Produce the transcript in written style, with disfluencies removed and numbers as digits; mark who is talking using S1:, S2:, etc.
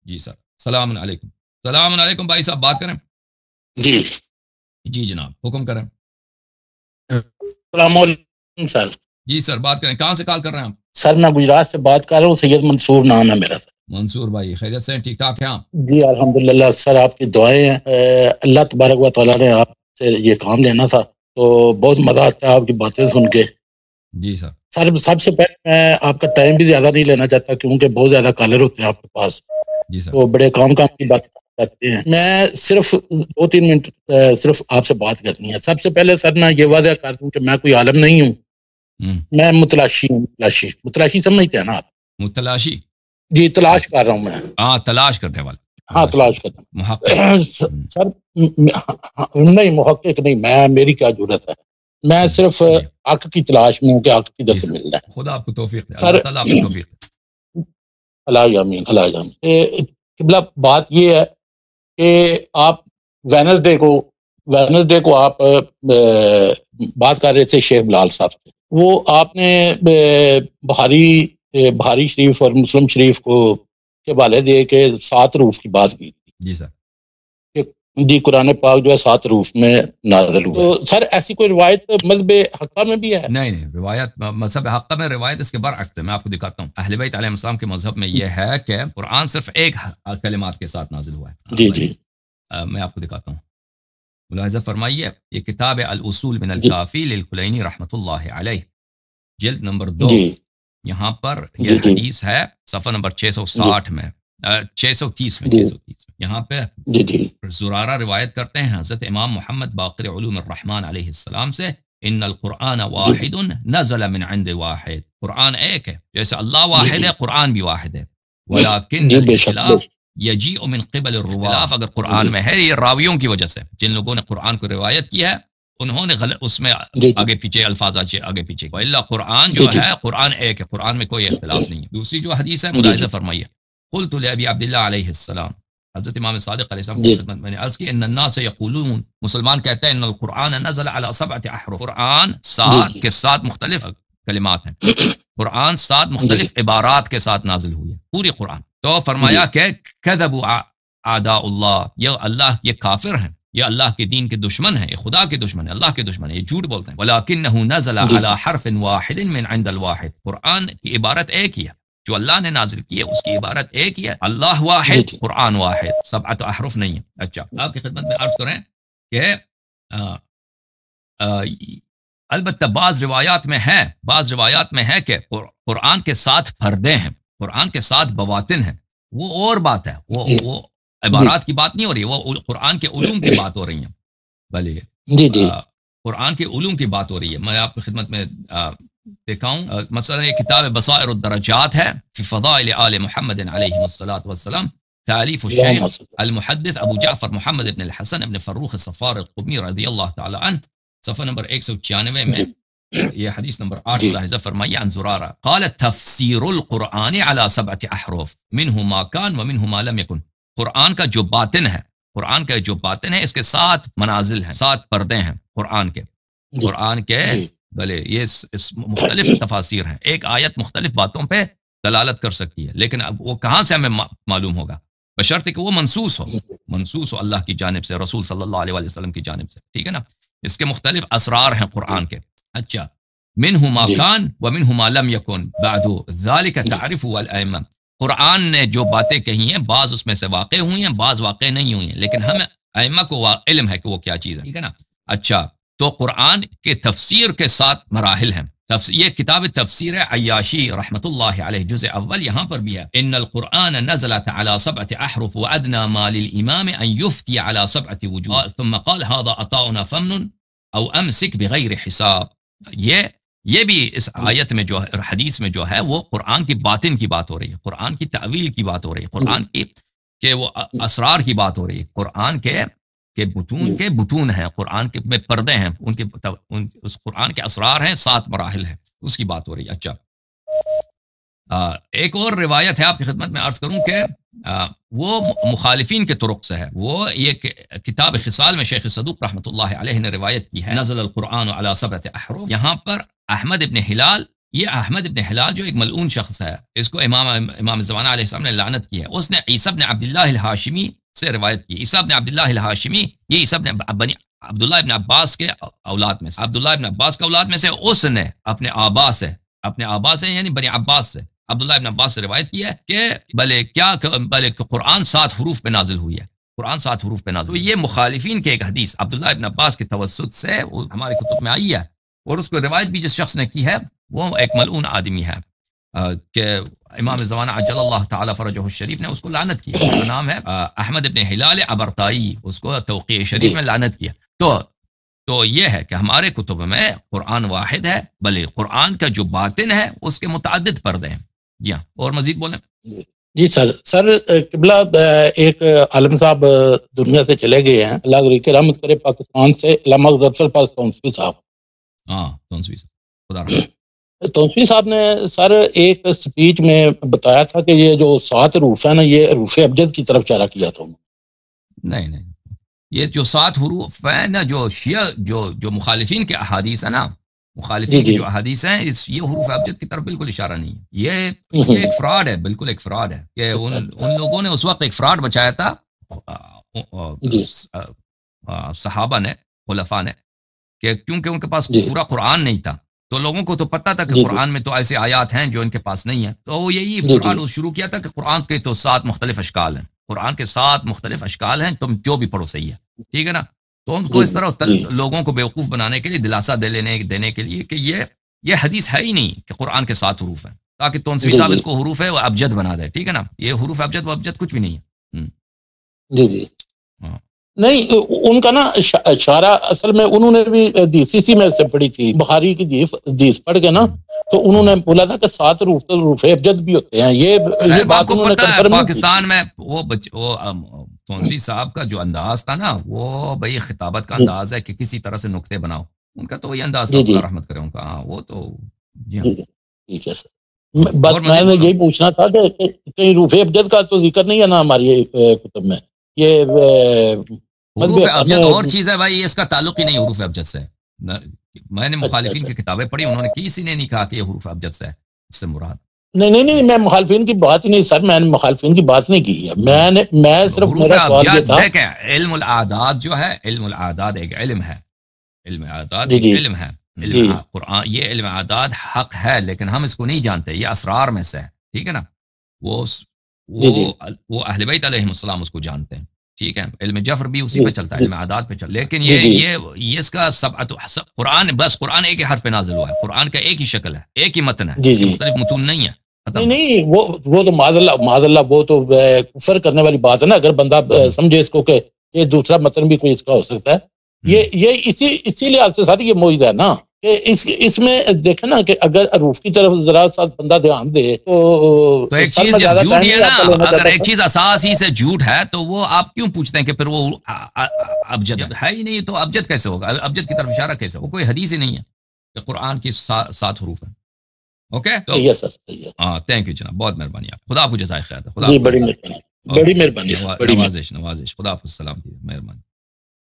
S1: جی سر، السلام علیکم. السلام علیکم بھائی صاحب، بات کریں.
S2: جی
S1: جی جناب، حکم کریں.
S2: السلام علیکم سر.
S1: جی سر بات کریں. کہاں سے کال کر رہے ہیں آپ؟
S2: سر میں گجرات سے بات کر رہا ہوں، سید منصور نام ہے میرا.
S1: منصور بھائی خیریت سے ہیں؟ ٹھیک ٹھاک ہیں آپ؟
S2: جی الحمدللہ سر، آپ کی دعائیں ہیں. اللہ تبارک و تعالیٰ نے آپ سے یہ کام لینا تھا، تو بہت مزہ آتا ہے آپ کی باتیں سن کے.
S1: جی سر.
S2: سر سب سے پہلے میں آپ کا ٹائم بھی زیادہ نہیں لینا چاہتا، کیونکہ بہت زیادہ کالر ہوتے ہیں آپ کے پاس.
S1: جی سر.
S2: تو بڑے کام کی بات کرتے ہیں. میں صرف 2-3 منٹ صرف آپ سے بات کرنی ہے. سب سے پہلے سر میں یہ واضح کر دوں کہ میں کوئی عالم نہیں ہوں. میں متلاشی ہوں. متلاشی سمجھتے ہیں نا آپ؟
S1: متلاشی؟
S2: جی تلاش کر رہا ہوں میں.
S1: ہاں تلاش کرنے والا.
S2: ہاں تلاش کرتا ہوں.
S1: محقق
S2: سر نہیں، محقق نہیں میں، میری کیا ضرورت ہے. میں صرف حق کی تلاش میں ہوں کہ حق کدھر سے ملتا ہے.
S1: خدا آپ کو توفیق دے.
S2: سر
S1: اللہ تعالیٰ آپ کو توفیق دے.
S2: اللہ آمین، اللہ آمین. قبلہ بات یہ ہے کہ آپ وینسڈے کو آپ بات کر رہے تھے شیخ بلال صاحب سے. وہ آپ نے بخاری شریف اور مسلم شریف کو کے حوالے دے کے 7 حروف کی بات کی.
S1: جی سر.
S2: جی قرآن پاک جو ہے 7 حروف میں نازل ہوا. تو سر ایسی کوئی روایت مذہب حقہ میں بھی ہے؟
S1: نہیں، روایت مذہب حقہ میں روایت اس کے برعکس ہے. میں آپ کو دکھاتا ہوں. اہل بیت علیہ السلام کے مذہب میں یہ ہے کہ قرآن صرف ایک کلمات کے ساتھ نازل ہوا ہے.
S2: جی
S1: میں آپ کو دکھاتا ہوں. ملاحظہ فرمائیے، یہ کتاب الاصول من الکافی للکلینی رحمۃ اللہ علیہ، جلد نمبر 2. یہاں پر یہ حدیث ہے صفحہ نمبر 660 میں 630 میں 630 یہاں پہ زرارہ روایت کرتے ہیں حضرت امام محمد باقر علوم الرحمن علیہ السلام سے، ان القرآن واحد نزل من عند واحد. قرآن ایک ہے، جیسے اللہ واحد ہے قرآن بھی واحد ہے. ولیکن الاختلاف یجیء من قبل الرواة. اگر قرآن میں ہے یہ راویوں کی وجہ سے، جن لوگوں نے قرآن کو روایت کی ہے انہوں نے اس میں آگے پیچھے الفاظ آگے پیچھے. اللہ قرآن جو ہے قرآن ایک ہے، قرآن میں کوئی اختلاف نہیں ہے. دوسری جو حدیث ہے ملاحظہ فرمائیے، قلت لابی عبداللہ علیہ السلام، حضرت امام صادق علیہ السلام کی خدمت میں نے عرض کی، ان الناس یقولون، مسلمان کہتے ہیں، ان القرآن نزل علی 7 احرف. قرآن 7 کے 7 مختلف کلمات ہیں. قرآن 7 مختلف عبارات کے ساتھ نازل ہوئی ہے پوری قرآن. تو فرمایا کہ کذبوا اعداء اللہ، یہ اللہ یہ کافر ہیں، یہ اللہ کے دین کے دشمن ہیں، یہ خدا کے دشمن ہیں، اللہ کے دشمن ہیں، یہ جھوٹ بولتے ہیں. ولکنہ نزل علی حرف واحد من عند الواحد. قرآن کی عبارت ایک ہی ہے، جو اللہ نے نازل کی ہے اس کی عبارت ایک ہی ہے. اللہ واحد، قرآن واحد، 7 احرف نہیں ہے. اچھا، آپ کی خدمت میں عرض کریں کہ البتہ بعض روایات میں ہے کہ قرآن کے 7 پردے ہیں، قرآن کے 7 بواطن ہیں. وہ اور بات ہے، وہ عبارات کی بات نہیں ہو رہی، وہ قرآن کے علوم کی بات ہو رہی ہیں. بھلے قرآن کے علوم کی بات ہو رہی ہے. میں آپ کی خدمت میں دکھاؤں. مثلا یہ کتاب بصائر الدرجات ہے فی فضائل آل محمد علیہ الصلاۃ والسلام، تالیف الشیخ المحدث ابو جعفر محمد ابن الحسن ابن فروخ الصفار القمی رضی اللہ تعالی عنہ، صفحہ نمبر 196 میں یہ حدیث نمبر 8 ملاحظہ فرمائیے. عن زرارہ قال تفسیر القرآن علی 7 احرف منہ ما کان ومنہ ما لم یکن. قرآن کا جو باطن ہے اس کے 7 منازل ہیں، 7 پردے ہیں قرآن کے بھلے یہ مختلف تفاسیر ہیں. ایک آیت مختلف باتوں پہ دلالت کر سکتی ہے، لیکن اب وہ کہاں سے ہمیں معلوم ہوگا؟ بشرط کہ وہ منصوص ہو اللہ کی جانب سے، رسول صلی اللہ علیہ وسلم کی جانب سے. ٹھیک ہے نا؟ اس کے مختلف اسرار ہیں قرآن کے. اچھا، منہ ما کان ومنہ ما لم یکن بعد ذلک تعرف الائمہ. قرآن نے جو باتیں کہی ہیں بعض اس میں سے واقع ہوئی ہیں، بعض واقع نہیں ہوئی ہیں، لیکن ہمیں ائمہ کو علم ہے کہ وہ کیا چیز ہے. ٹھیک ہے نا؟ اچھا، تو قرآن کے تفسیر کے 7 مراحل ہیں. یہ کتاب تفسیر عیاشی رحمۃ اللہ علیہ جزء اول یہاں پر بھی ہے. ان القرآن نزل علی 7 احرف وادنى ما للامام ان يفتي على 7 وجوه ثم قال هذا عطاؤنا فمن او امسك بغیر حساب. یہ بھی اس آیت میں جو حدیث میں جو ہے وہ قرآن کی باطن کی بات ہو رہی ہے، قرآن کی تعویل کی بات ہو رہی ہے، قرآن کی کہ وہ اسرار کی بات ہو رہی ہے. قرآن کے بطون ہیں، قرآن کے میں پردے ہیں، اس قرآن کے اسرار ہیں، 7 مراحل ہیں، اس کی بات ہو رہی ہے. اچھا، ایک اور روایت ہے آپ کی خدمت میں عرض کروں کہ وہ مخالفین کے طرق سے ہے. وہ یہ کتاب خصال میں شیخ صدوق رحمۃ اللہ علیہ نے روایت کی ہے، نزل القرآن علی 7 احرف. یہاں پر احمد ابن ہلال یہ احمد ابن ہلال جو ایک ملعون شخص ہے، اس کو امام زمانہ علیہ السلام نے لعنت کی ہے. اس نے عیسیٰ بن عبداللہ الہاشمی سے روایت کی. عیسیٰ بن عبداللہ الہاشمی یہ عیسیٰ بن عبداللہ ابن عباس کے اولاد میں سے، عبداللہ ابن عباس کے اولاد میں سے. اس نے اپنے آبا سے یعنی بنی عباس سے، عبداللہ ابن عباس سے روایت کی ہے کہ بھلے قرآن 7 حروف پہ نازل ہوئی ہے، قرآن 7 حروف پہ نازل. تو یہ مخالفین کے ایک حدیث عبداللہ ابن عباس کے توسط سے ہمارے کتب میں آئی ہے، اور اس کو روایت بھی جس شخص نے کی ہے وہ ایک ملعون آدمی ہے کہ امام زمانہ عجل اللہ تعالی فرجہ الشریف نے اس کو لعنت کی. اس کا نام ہے احمد ابن ہلال ابرتائی، اس کو توقیع شریف میں لعنت کیا. تو یہ ہے کہ ہمارے کتب میں قرآن واحد ہے، بلکہ قرآن کا جو باطن ہے اس کے متعدد پردے ہیں. جی ہاں، اور مزید بولیں.
S2: جی سر قبلہ ایک عالم صاحب دنیا سے چلے گئے ہیں، اللہ غریق رحمت کرے، پاکستان سے، علامہ ظفر پاس تونسوی صاحب.
S1: ہاں تونسوی صاحب، خدا رحمت.
S2: تونسوی صاحب نے سر ایک سپیچ میں بتایا تھا کہ یہ جو 7 حروف ہیں نا، یہ حروف ابجد کی طرف اشارہ کیا تھا.
S1: نہیں، یہ جو 7 حروف ہیں نا، جو شیعہ جو مخالفین کے احادیث ہیں نا، مخالفین کی جو احادیث ہیں، یہ حروف ابجد کی طرف بالکل اشارہ نہیں ہے. یہ ایک فراڈ ہے، بالکل ایک فراڈ ہے کہ ان لوگوں نے اس وقت ایک فراڈ بچایا تھا صحابہ نے، خلفاء نے، کہ کیونکہ ان کے پاس پورا قرآن نہیں تھا، تو لوگوں کو تو پتہ تھا کہ قرآن میں تو ایسے آیات ہیں جو ان کے پاس نہیں ہیں. تو وہ یہی فراڈ شروع کیا تھا کہ قرآن کے تو 7 مختلف اشکال ہیں، قرآن کے 7 مختلف اشکال ہیں، تم جو بھی پڑھو صحیح ہے، ٹھیک ہے نا. تو ان کو اس طرح لوگوں کو بیوقوف بنانے کے لیے، دلاسا دینے کے لیے کہ یہ حدیث ہے ہی نہیں کہ قرآن کے 7 حروف ہیں، تاکہ تونسوی صاحب اس کو حروف ہے وہ ابجد بنا دے. ٹھیک ہے نا، یہ حروف ابجد و ابجد کچھ بھی نہیں ہے.
S2: جی نہیں، ان کا نا اشارہ اصل میں انہوں نے بھی DCC میں سے پڑھی تھی، بخاری کی حدیث پڑھ کے نا، تو انہوں نے بولا تھا کہ 7 حروف ابجد بھی ہوتے ہیں. یہ بات انہوں نے کنفرم
S1: پاکستان میں وہ تونسوی صاحب کا جو انداز تھا نا، وہ بھئی خطابت کا انداز ہے کہ کسی طرح سے نقطے بناؤ. ان کا تو وہی انداز تھا، اللہ رحمت کرے ان کا. ہاں وہ تو جی ہاں
S2: ٹھیک ہے سر. بس میں نے یہی پوچھنا تھا کہ کہیں حروف ابجد کا تو ذکر نہیں ہے نا ہماری کتب میں. یہ
S1: حروف ابجد اور چیز ہے بھائی، اس کا تعلق ہی نہیں حروف ابجد سے. میں نے مخالفین کی کتابیں پڑھی، انہوں نے کسی نے نہیں کہا کہ یہ حروف ابجد سے ہے، اس سے مراد.
S2: نہیں، میں مخالفین کی بات نہیں سر، میں نے مخالفین کی بات نہیں کی ہے. میں صرف میرا سوال یہ تھا،
S1: دیکھیں علم الاعداد جو ہے، علم الاعداد ایک علم ہے، علم اعداد ایک علم ہے. قرآن یہ علم اعداد حق ہے، لیکن ہم اس کو نہیں جانتے، یہ اسرار میں سے ہے. ٹھیک ہے نا، وہ اہل بیت علیہ السلام اس کو جانتے ہیں. ٹھیک ہے، علم جفر بھی اسی پہ چلتا ہے، علم اعداد پہ چلتا ہے. لیکن یہ اس کا قرآن ایک ہی حرف پہ نازل ہوا ہے، قرآن کا ایک ہی شکل ہے، ایک ہی متن ہے، مختلف متون نہیں ہے.
S2: نہیں وہ تو معاذ اللہ وہ تو کفر کرنے والی بات ہے نا. اگر بندہ سمجھے اس کو کہ یہ دوسرا متن بھی کوئی اس کا ہو سکتا ہے، یہ اسی لحاظ سے ساری یہ موجود ہے نا کہ اس میں دیکھیں نا کہ اگر حروف کی طرف ذرا سا بندہ دھیان دے تو
S1: ایک چیز جھوٹ ہے نا. اگر ایک چیز اساسی سے جھوٹ ہے تو وہ آپ کیوں پوچھتے ہیں کہ پھر وہ ابجد ہے ہی نہیں، تو ابجد کیسے ہوگا؟ ابجد کی طرف اشارہ کیسے؟ وہ کوئی حدیث ہی نہیں ہے کہ قرآن کی 7 حروف ہیں. اوکے، ہاں تھینک یو جناب، بہت مہربانی. آپ خدا آپ کو جزائے خیر. خدا
S2: بڑی مہربانی،
S1: نوازش. خدا آپ کو سلام. مہربانی.